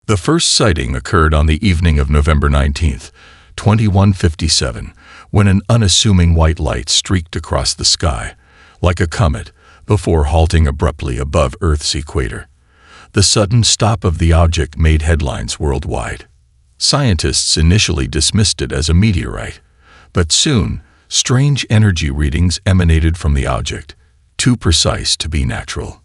The first sighting occurred on the evening of November 19th, 2157, when an unassuming white light streaked across the sky, like a comet, before halting abruptly above Earth's equator. The sudden stop of the object made headlines worldwide. Scientists initially dismissed it as a meteorite, but soon, strange energy readings emanated from the object, too precise to be natural.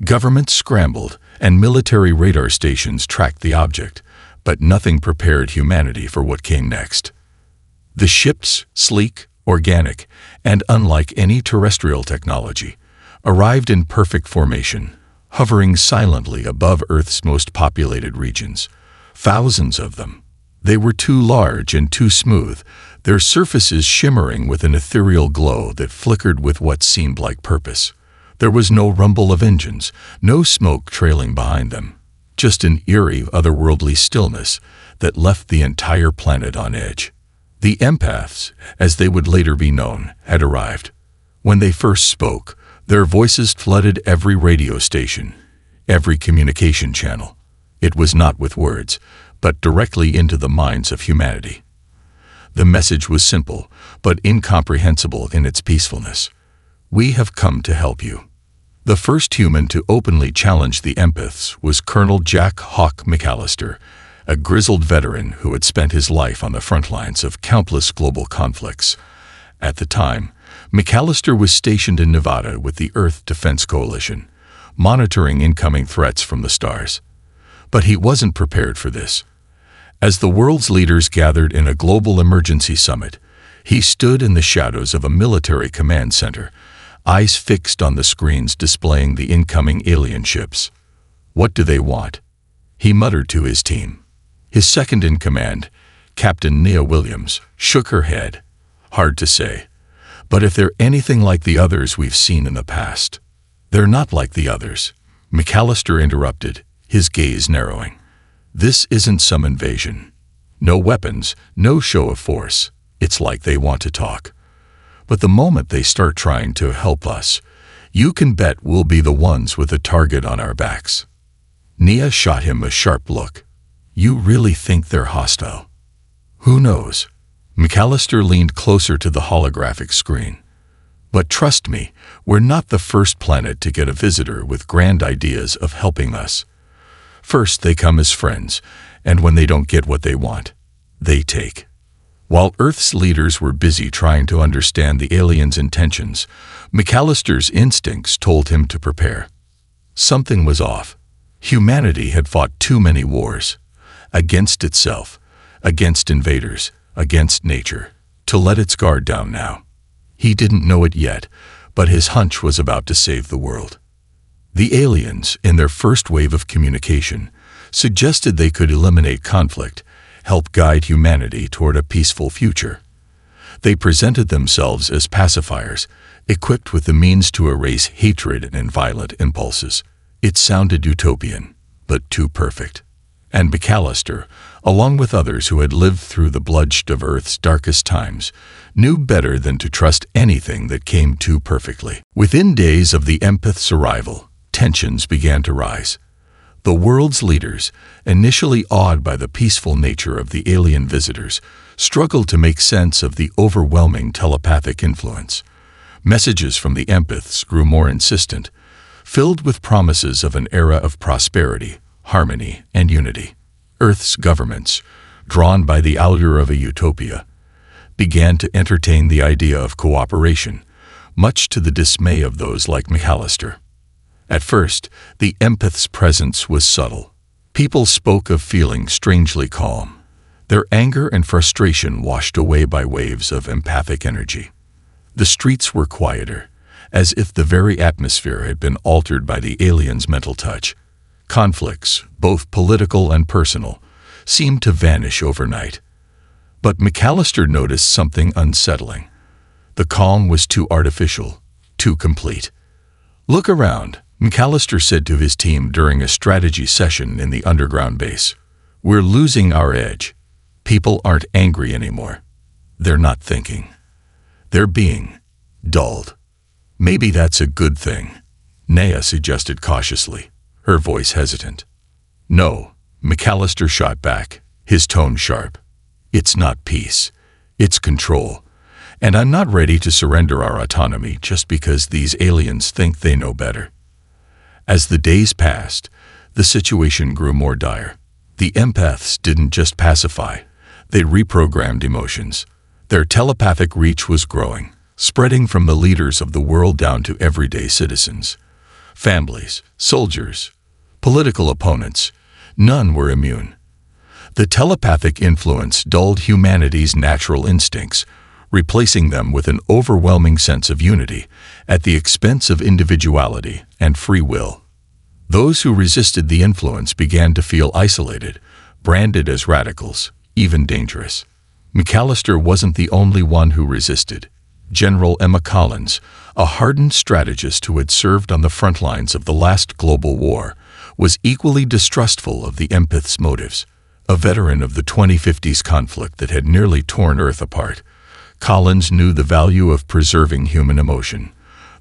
Governments scrambled, and military radar stations tracked the object, but nothing prepared humanity for what came next. The ships, sleek, organic, and unlike any terrestrial technology, arrived in perfect formation, hovering silently above Earth's most populated regions. Thousands of them. They were too large and too smooth, their surfaces shimmering with an ethereal glow that flickered with what seemed like purpose. There was no rumble of engines, no smoke trailing behind them, just an eerie, otherworldly stillness that left the entire planet on edge. The empaths, as they would later be known, had arrived. When they first spoke, their voices flooded every radio station, every communication channel. It was not with words, but directly into the minds of humanity. The message was simple, but incomprehensible in its peacefulness. We have come to help you. The first human to openly challenge the empaths was Colonel Jack Hawk McAllister, a grizzled veteran who had spent his life on the front lines of countless global conflicts. At the time, McAllister was stationed in Nevada with the Earth Defense Coalition, monitoring incoming threats from the stars. But he wasn't prepared for this. As the world's leaders gathered in a global emergency summit, he stood in the shadows of a military command center, eyes fixed on the screens displaying the incoming alien ships. What do they want? He muttered to his team. His second-in-command, Captain Nia Williams, shook her head. Hard to say. But if they're anything like the others we've seen in the past. They're not like the others. McAllister interrupted, his gaze narrowing. This isn't some invasion. No weapons, no show of force. It's like they want to talk. But the moment they start trying to help us, you can bet we'll be the ones with a target on our backs. Nia shot him a sharp look. You really think they're hostile? Who knows? McAllister leaned closer to the holographic screen. But trust me, we're not the first planet to get a visitor with grand ideas of helping us. First, they come as friends, and when they don't get what they want, they take. While Earth's leaders were busy trying to understand the aliens' intentions, McAllister's instincts told him to prepare. Something was off. Humanity had fought too many wars. Against itself, against invaders, against nature, to let its guard down now. He didn't know it yet, but his hunch was about to save the world. The aliens, in their first wave of communication, suggested they could eliminate conflict, help guide humanity toward a peaceful future. They presented themselves as pacifiers, equipped with the means to erase hatred and violent impulses. It sounded utopian, but too perfect. And McAllister, along with others who had lived through the bloodshed of Earth's darkest times, knew better than to trust anything that came too perfectly. Within days of the empath's arrival, tensions began to rise. The world's leaders, initially awed by the peaceful nature of the alien visitors, struggled to make sense of the overwhelming telepathic influence. Messages from the empaths grew more insistent, filled with promises of an era of prosperity, harmony, and unity. Earth's governments, drawn by the allure of a utopia, began to entertain the idea of cooperation, much to the dismay of those like McAllister. At first, the empath's presence was subtle. People spoke of feeling strangely calm, their anger and frustration washed away by waves of empathic energy. The streets were quieter, as if the very atmosphere had been altered by the aliens' mental touch. Conflicts, both political and personal, seemed to vanish overnight. But McAllister noticed something unsettling. The calm was too artificial, too complete. "Look around," McAllister said to his team during a strategy session in the underground base. "We're losing our edge. People aren't angry anymore. They're not thinking. They're being dulled." "Maybe that's a good thing," Naya suggested cautiously, her voice hesitant. "No," McAllister shot back, his tone sharp. It's not peace. It's control. And I'm not ready to surrender our autonomy just because these aliens think they know better. As the days passed, the situation grew more dire. The empaths didn't just pacify. They reprogrammed emotions. Their telepathic reach was growing, spreading from the leaders of the world down to everyday citizens. Families, soldiers, political opponents, none were immune. The telepathic influence dulled humanity's natural instincts, replacing them with an overwhelming sense of unity at the expense of individuality and free will. Those who resisted the influence began to feel isolated, branded as radicals, even dangerous. McAllister wasn't the only one who resisted. General Emma Collins, a hardened strategist who had served on the front lines of the last global war, was equally distrustful of the empaths' motives. A veteran of the 2050s conflict that had nearly torn Earth apart, Collins knew the value of preserving human emotion,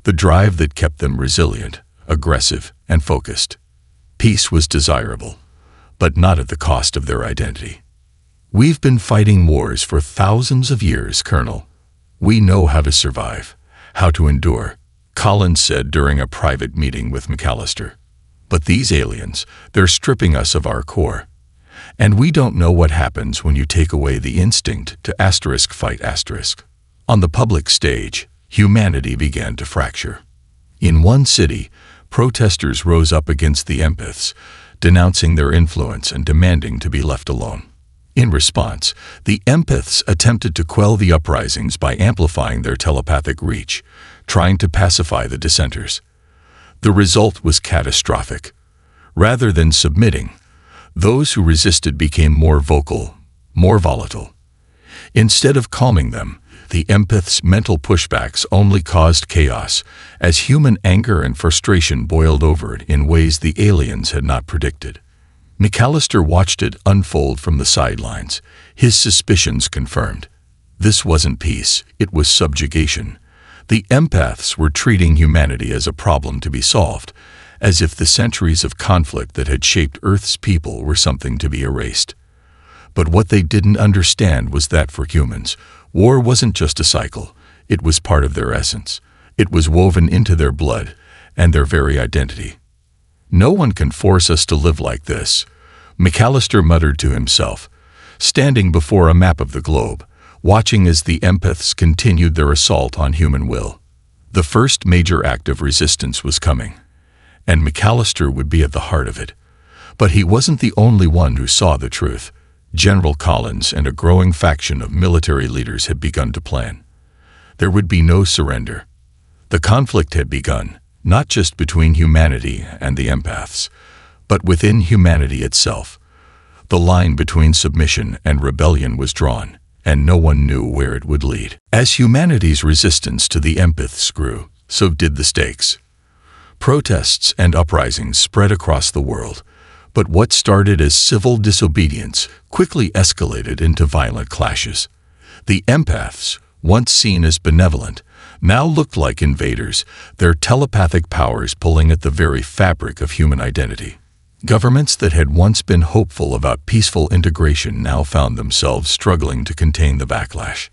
the drive that kept them resilient, aggressive, and focused. Peace was desirable, but not at the cost of their identity. We've been fighting wars for thousands of years, Colonel. We know how to survive, how to endure, Collins said during a private meeting with McAllister. But these aliens, they're stripping us of our core. And we don't know what happens when you take away the instinct to fight *. On the public stage, humanity began to fracture. In one city, protesters rose up against the empaths, denouncing their influence and demanding to be left alone. In response, the empaths attempted to quell the uprisings by amplifying their telepathic reach, trying to pacify the dissenters. The result was catastrophic. Rather than submitting, those who resisted became more vocal, more volatile. Instead of calming them, the empaths' mental pushbacks only caused chaos, as human anger and frustration boiled over in ways the aliens had not predicted. McAllister watched it unfold from the sidelines, his suspicions confirmed. This wasn't peace, it was subjugation. The empaths were treating humanity as a problem to be solved, as if the centuries of conflict that had shaped Earth's people were something to be erased. But what they didn't understand was that for humans, war wasn't just a cycle, it was part of their essence. It was woven into their blood and their very identity. No one can force us to live like this, McAllister muttered to himself, standing before a map of the globe, watching as the empaths continued their assault on human will. The first major act of resistance was coming, and McAllister would be at the heart of it. But he wasn't the only one who saw the truth. General Collins and a growing faction of military leaders had begun to plan. There would be no surrender. The conflict had begun, not just between humanity and the empaths, but within humanity itself. The line between submission and rebellion was drawn, and no one knew where it would lead. As humanity's resistance to the empaths grew, so did the stakes. Protests and uprisings spread across the world, but what started as civil disobedience quickly escalated into violent clashes. The empaths, once seen as benevolent, now looked like invaders, their telepathic powers pulling at the very fabric of human identity. Governments that had once been hopeful about peaceful integration now found themselves struggling to contain the backlash.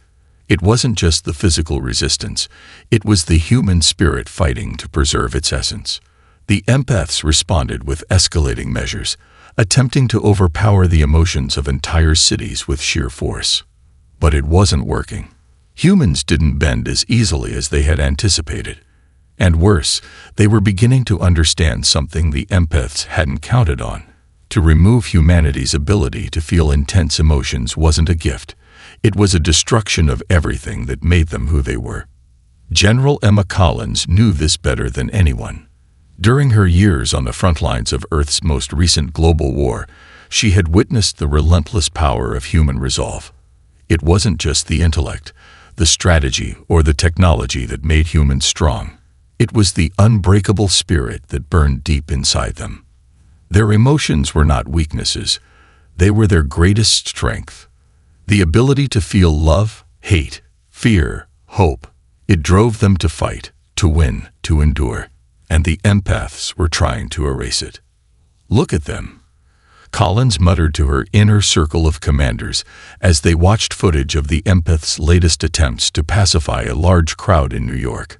It wasn't just the physical resistance, it was the human spirit fighting to preserve its essence. The empaths responded with escalating measures, attempting to overpower the emotions of entire cities with sheer force. But it wasn't working. Humans didn't bend as easily as they had anticipated. And worse, they were beginning to understand something the empaths hadn't counted on. To remove humanity's ability to feel intense emotions wasn't a gift. It was a destruction of everything that made them who they were. General Emma Collins knew this better than anyone. During her years on the front lines of Earth's most recent global war, she had witnessed the relentless power of human resolve. It wasn't just the intellect, the strategy, or the technology that made humans strong. It was the unbreakable spirit that burned deep inside them. Their emotions were not weaknesses. They were their greatest strength. The ability to feel love, hate, fear, hope. It drove them to fight, to win, to endure. And the empaths were trying to erase it. Look at them. Collins muttered to her inner circle of commanders as they watched footage of the empath's latest attempts to pacify a large crowd in New York.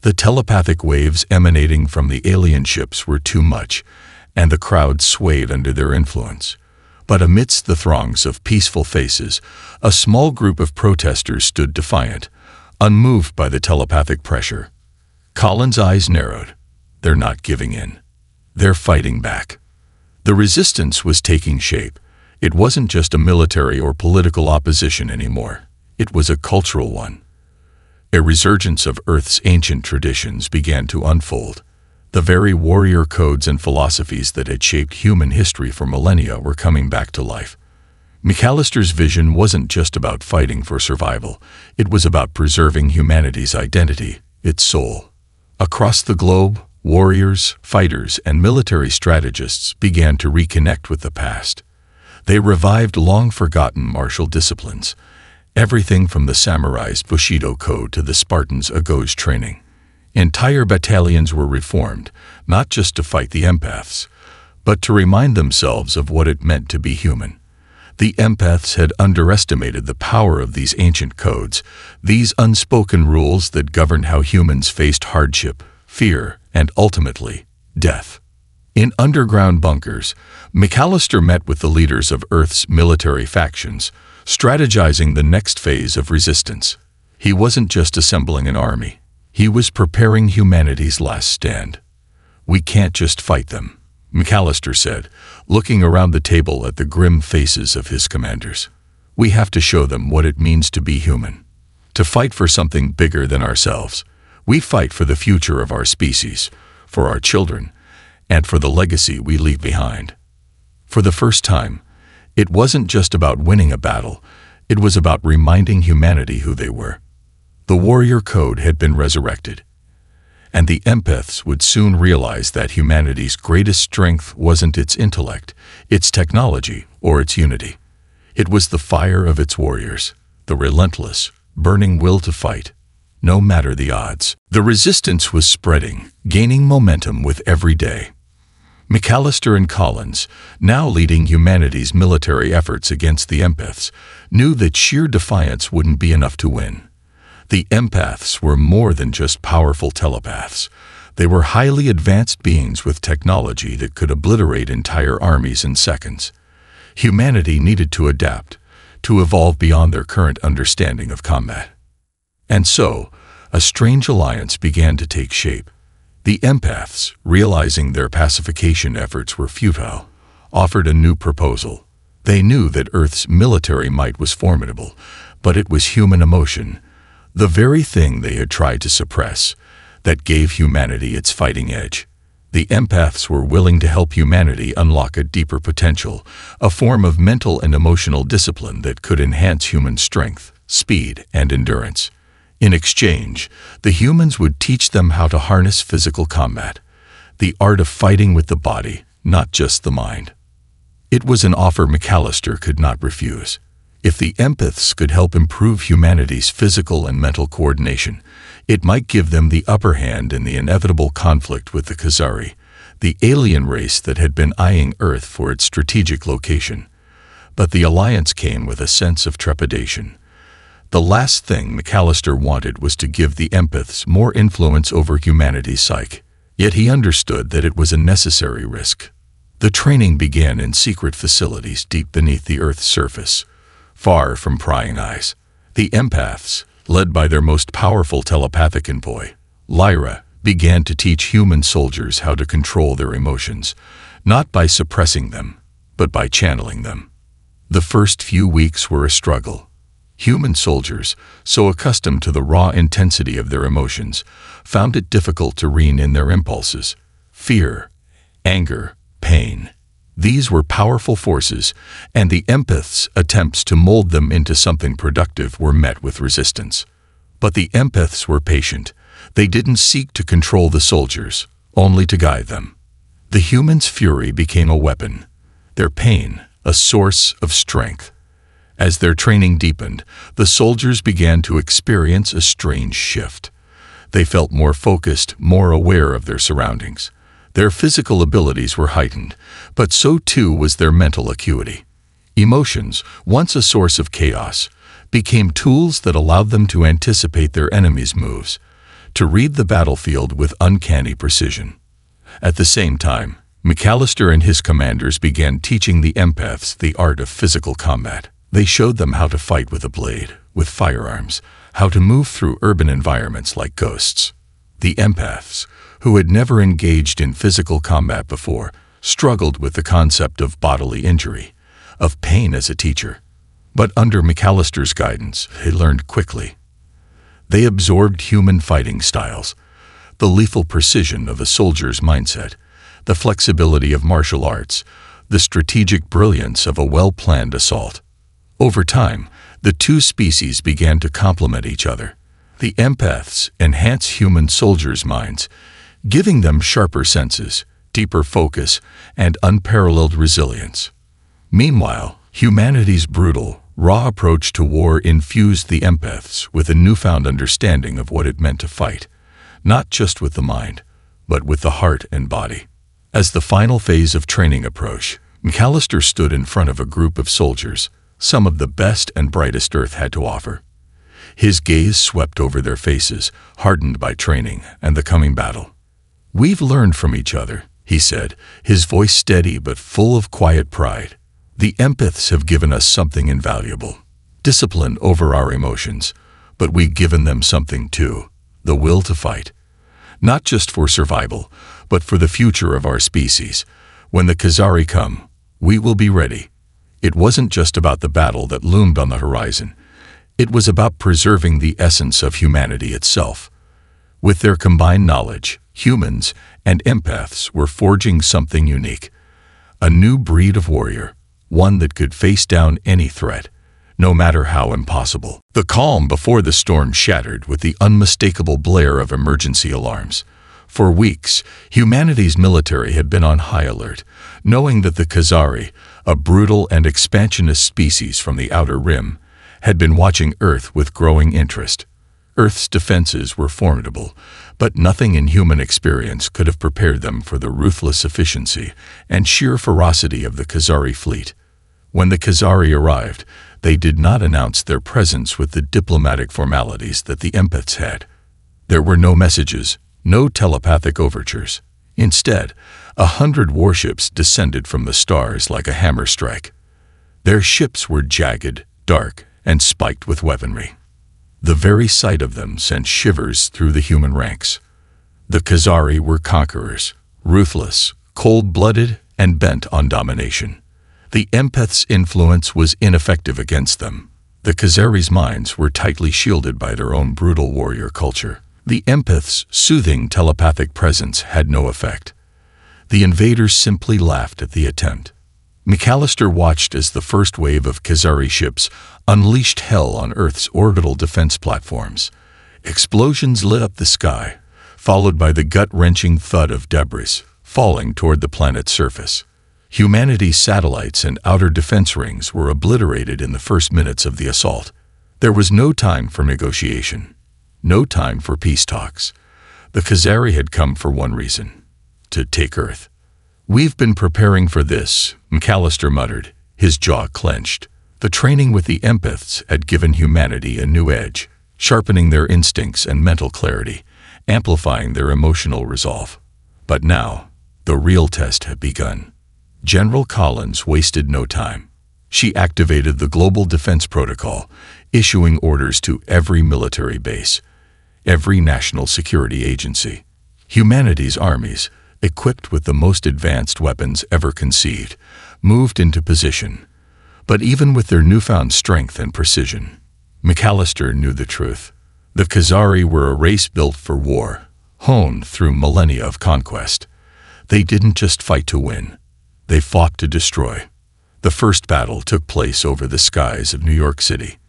The telepathic waves emanating from the alien ships were too much, and the crowd swayed under their influence. But amidst the throngs of peaceful faces, a small group of protesters stood defiant, unmoved by the telepathic pressure. Collins' eyes narrowed. They're not giving in. They're fighting back. The resistance was taking shape. It wasn't just a military or political opposition anymore. It was a cultural one. A resurgence of Earth's ancient traditions began to unfold. The very warrior codes and philosophies that had shaped human history for millennia were coming back to life. McAllister's vision wasn't just about fighting for survival. It was about preserving humanity's identity, its soul. Across the globe, warriors, fighters, and military strategists began to reconnect with the past. They revived long-forgotten martial disciplines, everything from the samurai's Bushido code to the Spartans' Agos training. Entire battalions were reformed, not just to fight the empaths, but to remind themselves of what it meant to be human. The empaths had underestimated the power of these ancient codes, these unspoken rules that governed how humans faced hardship, fear, and ultimately, death. In underground bunkers, McAllister met with the leaders of Earth's military factions, strategizing the next phase of resistance. He wasn't just assembling an army. He was preparing humanity's last stand. "We can't just fight them," McAllister said, looking around the table at the grim faces of his commanders. "We have to show them what it means to be human, to fight for something bigger than ourselves. We fight for the future of our species, for our children, and for the legacy we leave behind." For the first time, it wasn't just about winning a battle, it was about reminding humanity who they were. The warrior code had been resurrected, and the empaths would soon realize that humanity's greatest strength wasn't its intellect, its technology, or its unity. It was the fire of its warriors, the relentless, burning will to fight, no matter the odds. The resistance was spreading, gaining momentum with every day. McAllister and Collins, now leading humanity's military efforts against the empaths, knew that sheer defiance wouldn't be enough to win. The empaths were more than just powerful telepaths. They were highly advanced beings with technology that could obliterate entire armies in seconds. Humanity needed to adapt, to evolve beyond their current understanding of combat. And so, a strange alliance began to take shape. The empaths, realizing their pacification efforts were futile, offered a new proposal. They knew that Earth's military might was formidable, but it was human emotion, the very thing they had tried to suppress, that gave humanity its fighting edge. The empaths were willing to help humanity unlock a deeper potential, a form of mental and emotional discipline that could enhance human strength, speed, and endurance. In exchange, the humans would teach them how to harness physical combat, the art of fighting with the body, not just the mind. It was an offer McAllister could not refuse. If the empaths could help improve humanity's physical and mental coordination, it might give them the upper hand in the inevitable conflict with the Khazari, the alien race that had been eyeing Earth for its strategic location. But the alliance came with a sense of trepidation. The last thing McAllister wanted was to give the empaths more influence over humanity's psyche. Yet he understood that it was a necessary risk. The training began in secret facilities deep beneath the Earth's surface, far from prying eyes. The empaths, led by their most powerful telepathic envoy, Lyra, began to teach human soldiers how to control their emotions, not by suppressing them, but by channeling them. The first few weeks were a struggle. Human soldiers, so accustomed to the raw intensity of their emotions, found it difficult to rein in their impulses. Fear, anger, pain. These were powerful forces, and the empaths' attempts to mold them into something productive were met with resistance. But the empaths were patient. They didn't seek to control the soldiers, only to guide them. The humans' fury became a weapon, their pain a source of strength. As their training deepened, the soldiers began to experience a strange shift. They felt more focused, more aware of their surroundings. Their physical abilities were heightened, but so too was their mental acuity. Emotions, once a source of chaos, became tools that allowed them to anticipate their enemies' moves, to read the battlefield with uncanny precision. At the same time, McAllister and his commanders began teaching the empaths the art of physical combat. They showed them how to fight with a blade, with firearms, how to move through urban environments like ghosts. The empaths, who had never engaged in physical combat before, struggled with the concept of bodily injury, of pain as a teacher. But under McAllister's guidance, they learned quickly. They absorbed human fighting styles, the lethal precision of a soldier's mindset, the flexibility of martial arts, the strategic brilliance of a well-planned assault. Over time, the two species began to complement each other. The empaths enhance human soldiers' minds, giving them sharper senses, deeper focus, and unparalleled resilience. Meanwhile, humanity's brutal, raw approach to war infused the empaths with a newfound understanding of what it meant to fight, not just with the mind, but with the heart and body. As the final phase of training approached, McAllister stood in front of a group of soldiers, some of the best and brightest Earth had to offer. His gaze swept over their faces, hardened by training and the coming battle. "We've learned from each other," he said, his voice steady but full of quiet pride. "The empaths have given us something invaluable, discipline over our emotions, but we've given them something too, the will to fight. Not just for survival, but for the future of our species. When the Khazari come, we will be ready." It wasn't just about the battle that loomed on the horizon. It was about preserving the essence of humanity itself. With their combined knowledge, humans and empaths were forging something unique. A new breed of warrior, one that could face down any threat, no matter how impossible. The calm before the storm shattered with the unmistakable blare of emergency alarms. For weeks, humanity's military had been on high alert, knowing that the Khazari, a brutal and expansionist species from the Outer Rim, had been watching Earth with growing interest. Earth's defenses were formidable, but nothing in human experience could have prepared them for the ruthless efficiency and sheer ferocity of the Khazari fleet. When the Khazari arrived, they did not announce their presence with the diplomatic formalities that the empaths had. There were no messages, no telepathic overtures. Instead, 100 warships descended from the stars like a hammer strike. Their ships were jagged, dark, and spiked with weaponry. The very sight of them sent shivers through the human ranks. The Khazari were conquerors, ruthless, cold-blooded, and bent on domination. The empaths' influence was ineffective against them. The Khazari's minds were tightly shielded by their own brutal warrior culture. The empaths' soothing telepathic presence had no effect. The invaders simply laughed at the attempt. McAllister watched as the first wave of Khazari ships unleashed hell on Earth's orbital defense platforms. Explosions lit up the sky, followed by the gut-wrenching thud of debris falling toward the planet's surface. Humanity's satellites and outer defense rings were obliterated in the first minutes of the assault. There was no time for negotiation, no time for peace talks. The Khazari had come for one reason: to take Earth. "We've been preparing for this," McAllister muttered, his jaw clenched. The training with the empaths had given humanity a new edge, sharpening their instincts and mental clarity, amplifying their emotional resolve. But now, the real test had begun. General Collins wasted no time. She activated the Global Defense Protocol, issuing orders to every military base, every national security agency. Humanity's armies, equipped with the most advanced weapons ever conceived, moved into position. But even with their newfound strength and precision, McAllister knew the truth. The Khazari were a race built for war, honed through millennia of conquest. They didn't just fight to win. They fought to destroy. The first battle took place over the skies of New York City.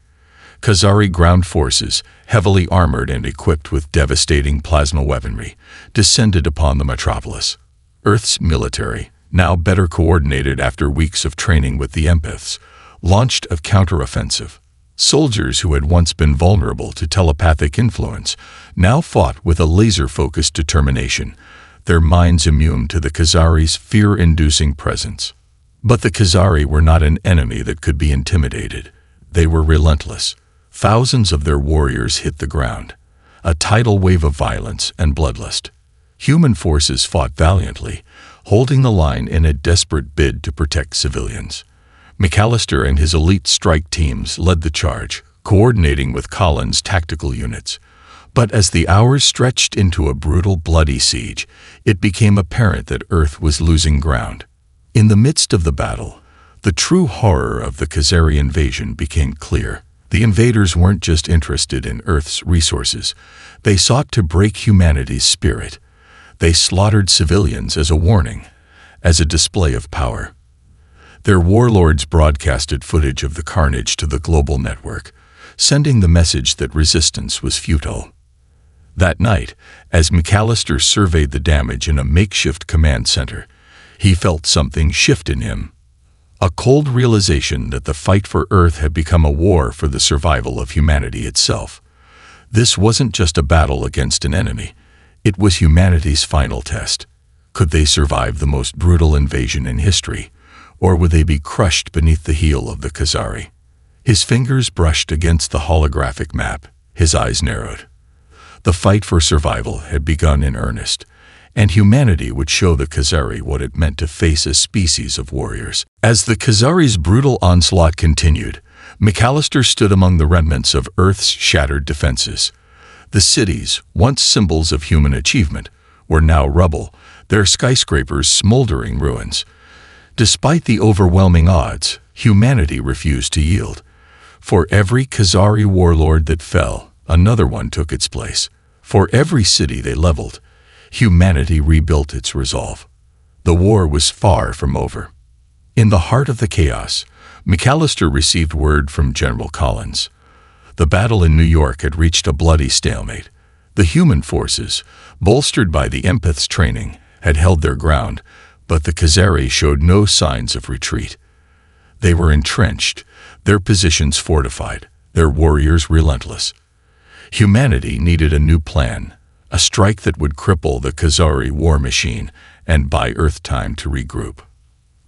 Khazari ground forces, heavily armored and equipped with devastating plasma weaponry, descended upon the metropolis. Earth's military, now better coordinated after weeks of training with the empaths, launched a counteroffensive. Soldiers who had once been vulnerable to telepathic influence now fought with a laser-focused determination, their minds immune to the Khazari's fear-inducing presence. But the Khazari were not an enemy that could be intimidated. They were relentless. Thousands of their warriors hit the ground, a tidal wave of violence and bloodlust. Human forces fought valiantly, holding the line in a desperate bid to protect civilians. McAllister and his elite strike teams led the charge, coordinating with Collins' tactical units. But as the hours stretched into a brutal, bloody siege, it became apparent that Earth was losing ground. In the midst of the battle, the true horror of the Khazari invasion became clear. The invaders weren't just interested in Earth's resources. They sought to break humanity's spirit. They slaughtered civilians as a warning, as a display of power. Their warlords broadcasted footage of the carnage to the global network, sending the message that resistance was futile. That night, as McAllister surveyed the damage in a makeshift command center, he felt something shift in him. A cold realization that the fight for Earth had become a war for the survival of humanity itself. This wasn't just a battle against an enemy. It was humanity's final test. Could they survive the most brutal invasion in history, or would they be crushed beneath the heel of the Khazari? His fingers brushed against the holographic map. His eyes narrowed. The fight for survival had begun in earnest, and humanity would show the Khazari what it meant to face a species of warriors. As the Khazari's brutal onslaught continued, McAllister stood among the remnants of Earth's shattered defenses. The cities, once symbols of human achievement, were now rubble, their skyscrapers smoldering ruins. Despite the overwhelming odds, humanity refused to yield. For every Khazari warlord that fell, another one took its place. For every city they leveled, humanity rebuilt its resolve. The war was far from over. In the heart of the chaos, McAllister received word from General Collins. The battle in New York had reached a bloody stalemate. The human forces, bolstered by the empath's training, had held their ground, but the Khazari showed no signs of retreat. They were entrenched, their positions fortified, their warriors relentless. Humanity needed a new plan, a strike that would cripple the Khazari war machine and buy Earth time to regroup.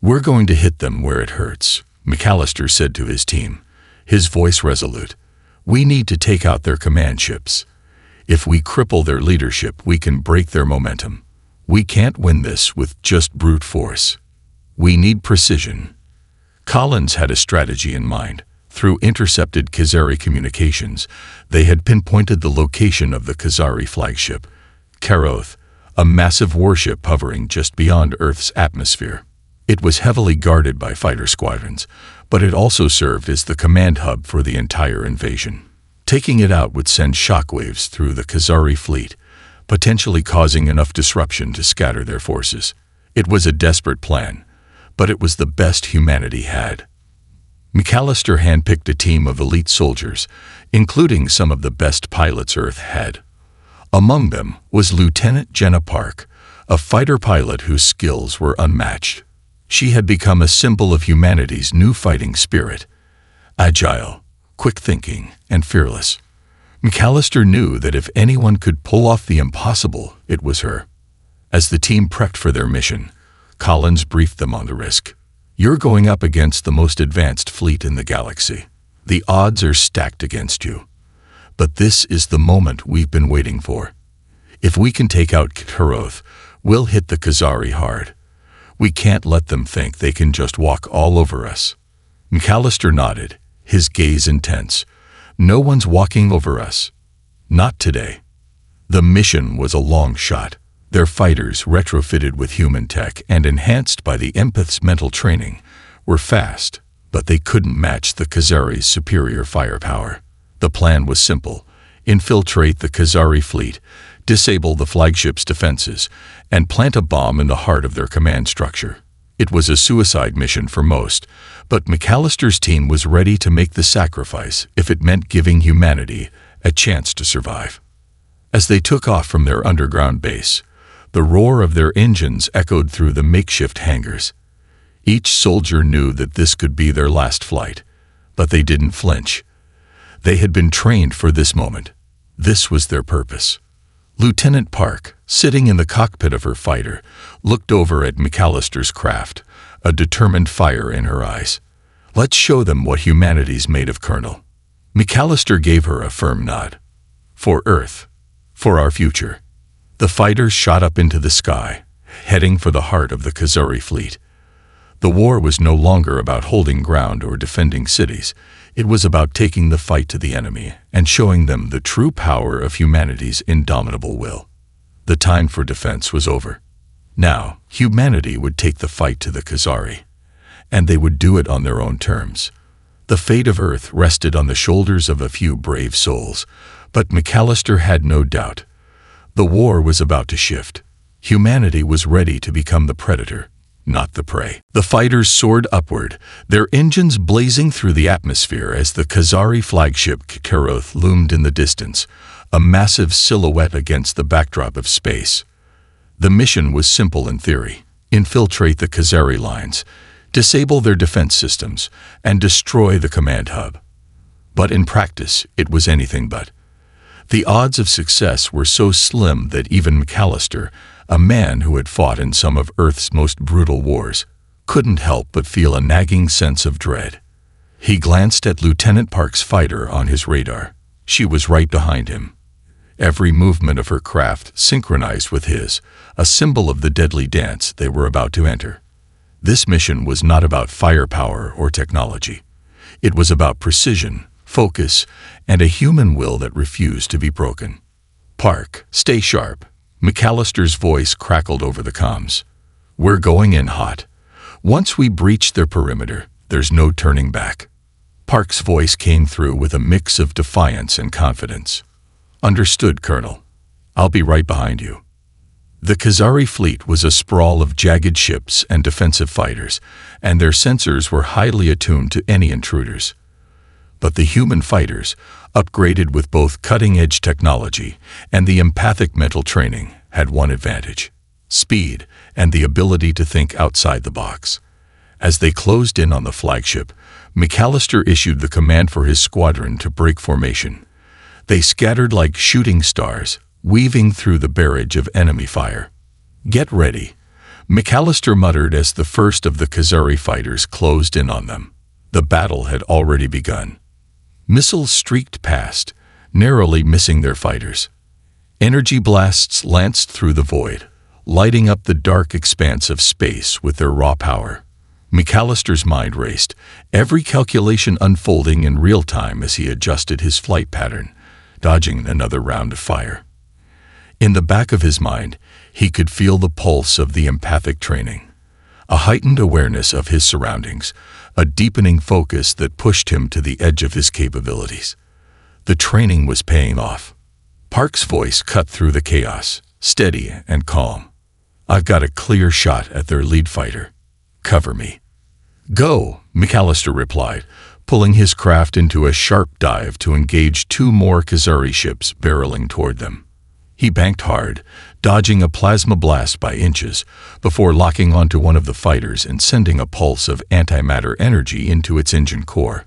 "We're going to hit them where it hurts," McAllister said to his team, his voice resolute. "We need to take out their command ships. If we cripple their leadership, we can break their momentum. We can't win this with just brute force. We need precision." Collins had a strategy in mind. Through intercepted Khazari communications, they had pinpointed the location of the Khazari flagship, Karoth, a massive warship hovering just beyond Earth's atmosphere. It was heavily guarded by fighter squadrons, but it also served as the command hub for the entire invasion. Taking it out would send shockwaves through the Khazari fleet, potentially causing enough disruption to scatter their forces. It was a desperate plan, but it was the best humanity had. McAllister handpicked a team of elite soldiers, including some of the best pilots Earth had. Among them was Lieutenant Jenna Park, a fighter pilot whose skills were unmatched. She had become a symbol of humanity's new fighting spirit. Agile, quick-thinking, and fearless. McAllister knew that if anyone could pull off the impossible, it was her. As the team prepped for their mission, Collins briefed them on the risk. "You're going up against the most advanced fleet in the galaxy. The odds are stacked against you. But this is the moment we've been waiting for. If we can take out Karoth, we'll hit the Khazari hard. We can't let them think they can just walk all over us." McAllister nodded, his gaze intense. "No one's walking over us. Not today." The mission was a long shot. Their fighters, retrofitted with human tech and enhanced by the empath's mental training, were fast, but they couldn't match the Khazari's superior firepower. The plan was simple: infiltrate the Khazari fleet, disable the flagship's defenses, and plant a bomb in the heart of their command structure. It was a suicide mission for most, but McAllister's team was ready to make the sacrifice if it meant giving humanity a chance to survive. As they took off from their underground base, the roar of their engines echoed through the makeshift hangars. Each soldier knew that this could be their last flight, but they didn't flinch. They had been trained for this moment. This was their purpose. Lieutenant Park, sitting in the cockpit of her fighter, looked over at McAllister's craft, a determined fire in her eyes. "Let's show them what humanity's made of, Colonel." McAllister gave her a firm nod. "For Earth. For our future." The fighters shot up into the sky, heading for the heart of the Khazari fleet. The war was no longer about holding ground or defending cities. It was about taking the fight to the enemy and showing them the true power of humanity's indomitable will. The time for defense was over. Now, humanity would take the fight to the Khazari, and they would do it on their own terms. The fate of Earth rested on the shoulders of a few brave souls, but McAllister had no doubt. The war was about to shift. Humanity was ready to become the predator, not the prey. The fighters soared upward, their engines blazing through the atmosphere as the Khazari flagship Conquerors loomed in the distance, a massive silhouette against the backdrop of space. The mission was simple in theory: infiltrate the Khazari lines, disable their defense systems, and destroy the command hub. But in practice, it was anything but. The odds of success were so slim that even McAllister, a man who had fought in some of Earth's most brutal wars, couldn't help but feel a nagging sense of dread. He glanced at Lieutenant Park's fighter on his radar. She was right behind him. Every movement of her craft synchronized with his, a symbol of the deadly dance they were about to enter. This mission was not about firepower or technology. It was about precision, focus, and a human will that refused to be broken. "Park, stay sharp." McAllister's voice crackled over the comms. "We're going in hot. Once we breach their perimeter, there's no turning back." Park's voice came through with a mix of defiance and confidence. "Understood, Colonel. I'll be right behind you." The Khazari fleet was a sprawl of jagged ships and defensive fighters, and their sensors were highly attuned to any intruders. But the human fighters, upgraded with both cutting-edge technology and the empathic mental training, had one advantage: speed and the ability to think outside the box. As they closed in on the flagship, McAllister issued the command for his squadron to break formation. They scattered like shooting stars, weaving through the barrage of enemy fire. "Get ready," McAllister muttered as the first of the Khazari fighters closed in on them. The battle had already begun. Missiles streaked past, narrowly missing their fighters. Energy blasts lanced through the void, lighting up the dark expanse of space with their raw power. McAllister's mind raced, every calculation unfolding in real time as he adjusted his flight pattern, dodging another round of fire. In the back of his mind, he could feel the pulse of the empathic training, a heightened awareness of his surroundings, a deepening focus that pushed him to the edge of his capabilities. The training was paying off. Park's voice cut through the chaos, steady and calm. "I've got a clear shot at their lead fighter. Cover me." "Go," McAllister replied, pulling his craft into a sharp dive to engage two more Khazari ships barreling toward them. He banked hard, dodging a plasma blast by inches, before locking onto one of the fighters and sending a pulse of antimatter energy into its engine core.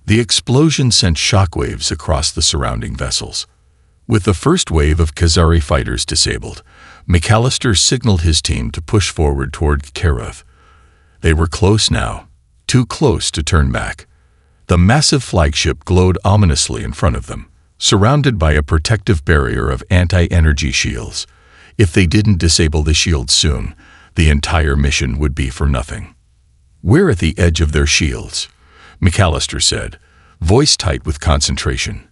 The explosion sent shockwaves across the surrounding vessels. With the first wave of Khazari fighters disabled, McAllister signaled his team to push forward toward Conquerors. They were close now, too close to turn back. The massive flagship glowed ominously in front of them, surrounded by a protective barrier of anti-energy shields. If they didn't disable the shields soon, the entire mission would be for nothing. "We're at the edge of their shields," McAllister said, voice tight with concentration.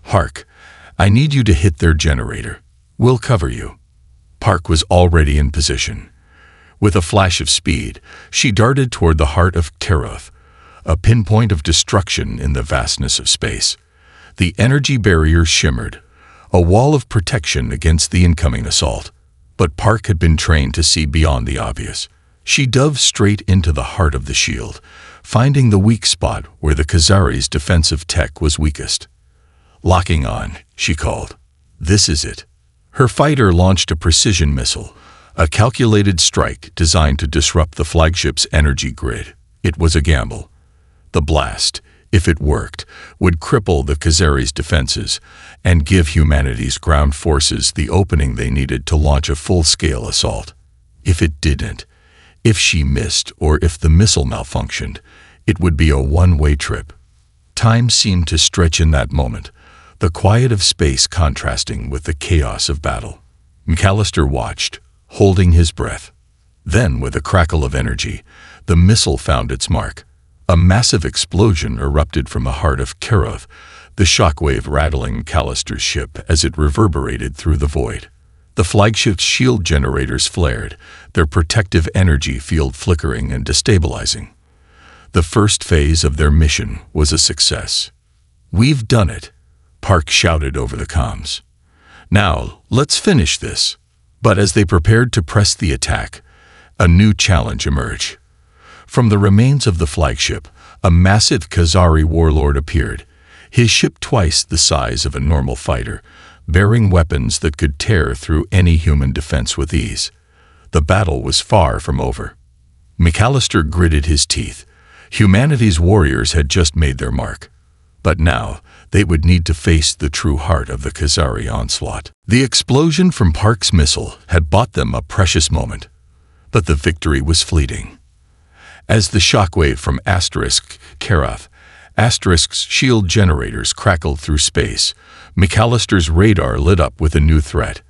"Hark, I need you to hit their generator. We'll cover you." Park was already in position. With a flash of speed, she darted toward the heart of Conquerors, a pinpoint of destruction in the vastness of space. The energy barrier shimmered, a wall of protection against the incoming assault. But Park had been trained to see beyond the obvious. She dove straight into the heart of the shield, finding the weak spot where the Khazari's defensive tech was weakest. "Locking on," she called. "This is it." Her fighter launched a precision missile, a calculated strike designed to disrupt the flagship's energy grid. It was a gamble. The blast, if it worked, would cripple the Khazari's defenses and give humanity's ground forces the opening they needed to launch a full-scale assault. If it didn't, if she missed or if the missile malfunctioned, it would be a one-way trip. Time seemed to stretch in that moment, the quiet of space contrasting with the chaos of battle. McAllister watched, holding his breath. Then, with a crackle of energy, the missile found its mark. A massive explosion erupted from the heart of Keroth, the shockwave rattling McAllister's ship as it reverberated through the void. The flagship's shield generators flared, their protective energy field flickering and destabilizing. The first phase of their mission was a success. "We've done it," Park shouted over the comms. "Now, let's finish this." But as they prepared to press the attack, a new challenge emerged. From the remains of the flagship, a massive Khazari warlord appeared, his ship twice the size of a normal fighter, bearing weapons that could tear through any human defense with ease. The battle was far from over. McAllister gritted his teeth. Humanity's warriors had just made their mark. But now, they would need to face the true heart of the Khazari onslaught. The explosion from Park's missile had bought them a precious moment, but the victory was fleeting. As the shockwave from Keroth, Asterisk's shield generators crackled through space, McAllister's radar lit up with a new threat.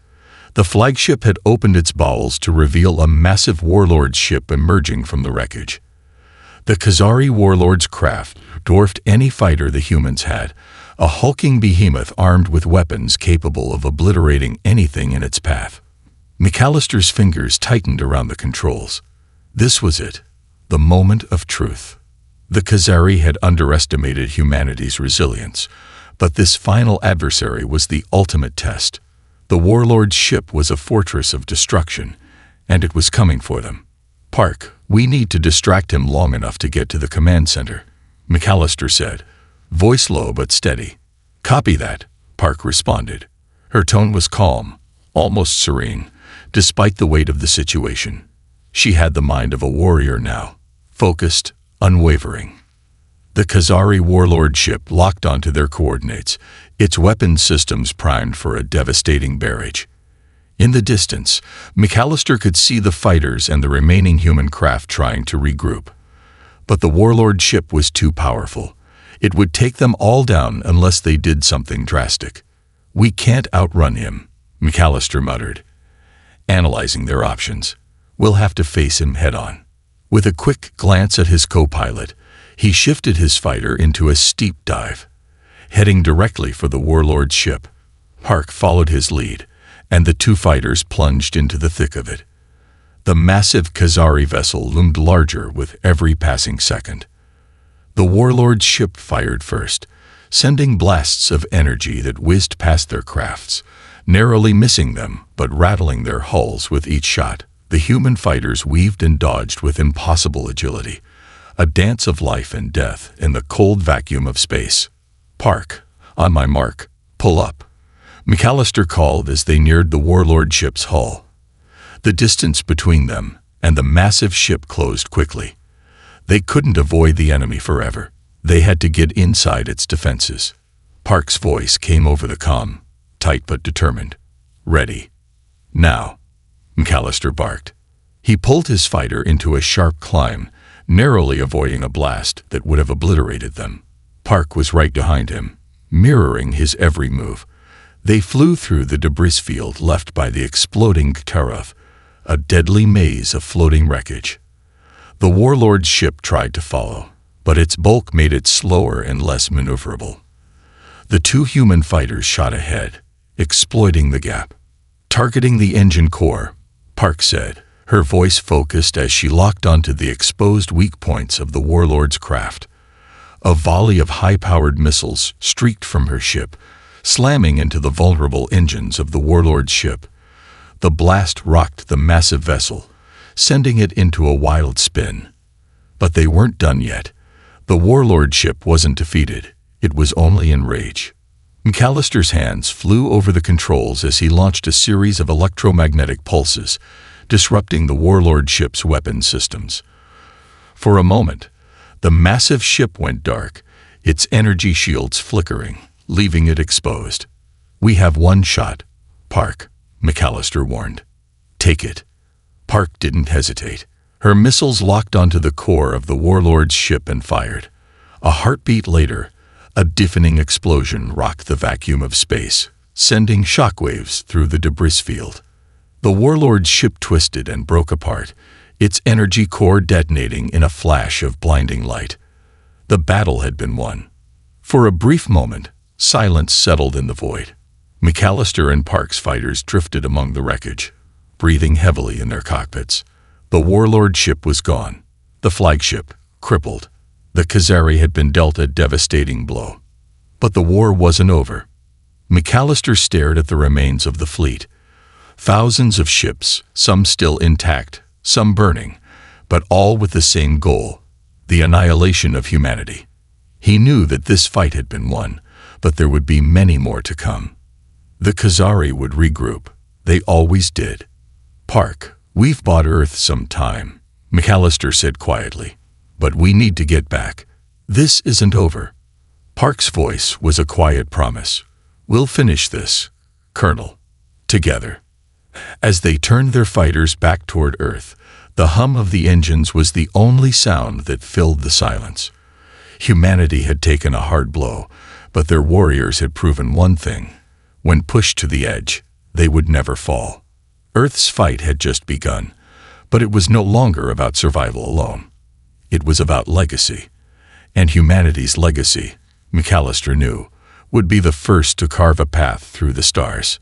The flagship had opened its bowels to reveal a massive warlord ship emerging from the wreckage. The Khazari warlord's craft dwarfed any fighter the humans had, a hulking behemoth armed with weapons capable of obliterating anything in its path. McAllister's fingers tightened around the controls. This was it, the moment of truth. The Khazari had underestimated humanity's resilience, but this final adversary was the ultimate test. The warlord's ship was a fortress of destruction, and it was coming for them. "Park, we need to distract him long enough to get to the command center," McAllister said, voice low but steady. "Copy that," Park responded. Her tone was calm, almost serene, despite the weight of the situation. She had the mind of a warrior now, focused, unwavering. The Khazari warlord ship locked onto their coordinates, its weapon systems primed for a devastating barrage. In the distance, McAllister could see the fighters and the remaining human craft trying to regroup. But the warlord ship was too powerful. It would take them all down unless they did something drastic. "We can't outrun him," McAllister muttered, analyzing their options. "We'll have to face him head-on." With a quick glance at his co-pilot, he shifted his fighter into a steep dive, heading directly for the warlord's ship. Park followed his lead, and the two fighters plunged into the thick of it. The massive Khazari vessel loomed larger with every passing second. The warlord's ship fired first, sending blasts of energy that whizzed past their crafts, narrowly missing them but rattling their hulls with each shot. The human fighters weaved and dodged with impossible agility, a dance of life and death in the cold vacuum of space. "Park, on my mark, pull up," McAllister called as they neared the warlord ship's hull. The distance between them and the massive ship closed quickly. They couldn't avoid the enemy forever. They had to get inside its defenses. Park's voice came over the comm, tight but determined. "Ready. Now," McAllister barked. He pulled his fighter into a sharp climb, narrowly avoiding a blast that would have obliterated them. Park was right behind him, mirroring his every move. They flew through the debris field left by the exploding Keroth, a deadly maze of floating wreckage. The warlord's ship tried to follow, but its bulk made it slower and less maneuverable. The two human fighters shot ahead, exploiting the gap. "Targeting the engine core," Park said, her voice focused as she locked onto the exposed weak points of the warlord's craft. A volley of high-powered missiles streaked from her ship, slamming into the vulnerable engines of the warlord's ship. The blast rocked the massive vessel, sending it into a wild spin. But they weren't done yet. The warlord ship wasn't defeated. It was only in rage. McAllister's hands flew over the controls as he launched a series of electromagnetic pulses, disrupting the warlord ship's weapon systems. For a moment, the massive ship went dark, its energy shields flickering, leaving it exposed. "We have one shot, Park," McAllister warned. "Take it." Park didn't hesitate. Her missiles locked onto the core of the warlord's ship and fired. A heartbeat later, a deafening explosion rocked the vacuum of space, sending shockwaves through the debris field. The warlord's ship twisted and broke apart, its energy core detonating in a flash of blinding light. The battle had been won. For a brief moment, silence settled in the void. McAllister and Park's fighters drifted among the wreckage, breathing heavily in their cockpits. The warlord ship was gone, the flagship crippled. The Khazari had been dealt a devastating blow. But the war wasn't over. McAllister stared at the remains of the fleet. Thousands of ships, some still intact, some burning, but all with the same goal, the annihilation of humanity. He knew that this fight had been won, but there would be many more to come. The Khazari would regroup. They always did. "Park, we've bought Earth some time," McAllister said quietly. "But we need to get back. This isn't over." Park's voice was a quiet promise. "We'll finish this, Colonel. Together." As they turned their fighters back toward Earth, the hum of the engines was the only sound that filled the silence. Humanity had taken a hard blow, but their warriors had proven one thing. When pushed to the edge, they would never fall. Earth's fight had just begun, but it was no longer about survival alone. It was about legacy. And humanity's legacy, McAllister knew, would be the first to carve a path through the stars.